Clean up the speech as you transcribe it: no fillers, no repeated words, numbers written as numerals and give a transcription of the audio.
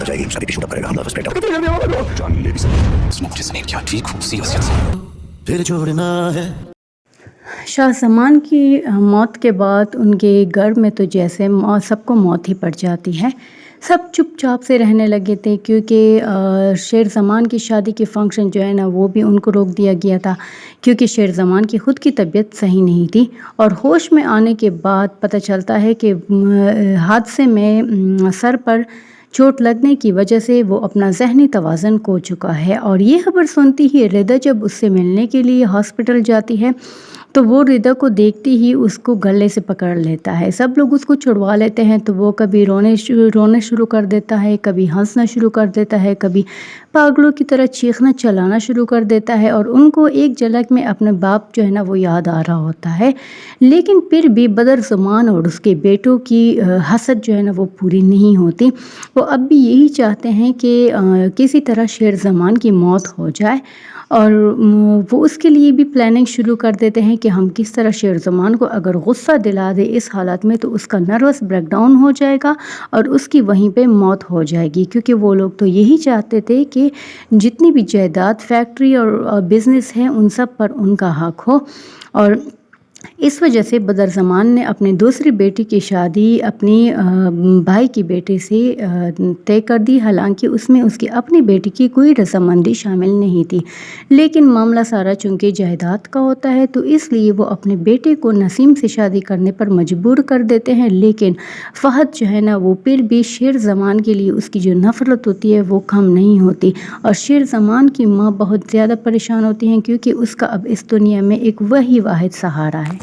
اندر جائے گی، شادی کی شوٹ اپ کرے گا، ہم اسٹریٹ آؤٹ جان لے بھی سکتے مجھے سنیں کیا ٹھیک خوبصی وصیت سے پھر چھوڑنا ہے۔ شاہ زمان کی موت کے بعد ان کے گھر میں تو جیسے سب کو موت ہی پڑ جاتی ہے، سب چپ چاپ سے رہنے لگے تھے، کیونکہ شیر زمان کی شادی کے فنکشن جو ہے نا وہ بھی ان کو روک دیا گیا تھا، کیونکہ شیر زمان کی خود کی طبیعت صحیح نہیں تھی، اور ہوش میں آنے کے بعد پتہ چلتا ہے کہ حادثے میں سر پر چوٹ لگنے کی وجہ سے وہ اپنا ذہنی توازن کھو چکا ہے۔ اور یہ خبر سنتی ہی ردا جب اس سے ملنے کے لیے ہاسپٹل جاتی ہے تو وہ ردا کو دیکھتی ہی اس کو گلے سے پکڑ لیتا ہے، سب لوگ اس کو چھڑوا لیتے ہیں تو وہ کبھی رونا شروع کر دیتا ہے، کبھی ہنسنا شروع کر دیتا ہے، کبھی پاگلوں کی طرح چیخنا چلانا شروع کر دیتا ہے، اور ان کو ایک جھلک میں اپنے باپ جو ہے نا وہ یاد آ رہا ہوتا ہے، لیکن پھر بھی بدر زمان اور اس کے بیٹوں کی حسد جو ہے نا وہ پوری نہیں ہوتی، وہ اب بھی یہی چاہتے ہیں کہ کسی طرح شیر زمان کی موت ہو جائے، اور وہ اس کے لیے بھی پلاننگ شروع کر دیتے ہیں کہ ہم کس طرح شیر زمان کو اگر غصہ دلا دے اس حالت میں تو اس کا نروس بریک ڈاؤن ہو جائے گا اور اس کی وہیں پہ موت ہو جائے گی، کیونکہ وہ لوگ تو یہی چاہتے تھے کہ جتنی بھی جائیداد فیکٹری اور بزنس ہے ان سب پر ان کا حق ہو، اور اس وجہ سے بدر زمان نے اپنی دوسری بیٹی کی شادی اپنی بھائی کی بیٹے سے طے کر دی، حالانکہ اس میں اس کی اپنی بیٹی کی کوئی رضامندی شامل نہیں تھی، لیکن معاملہ سارا چونکہ جائیداد کا ہوتا ہے تو اس لیے وہ اپنے بیٹے کو نسیم سے شادی کرنے پر مجبور کر دیتے ہیں، لیکن فہد جو ہے نا وہ پھر بھی شیر زمان کے لیے اس کی جو نفرت ہوتی ہے وہ کم نہیں ہوتی، اور شیر زمان کی ماں بہت زیادہ پریشان ہوتی ہیں کیونکہ اس کا اب اس دنیا میں ایک وہی واحد سہارا ہے۔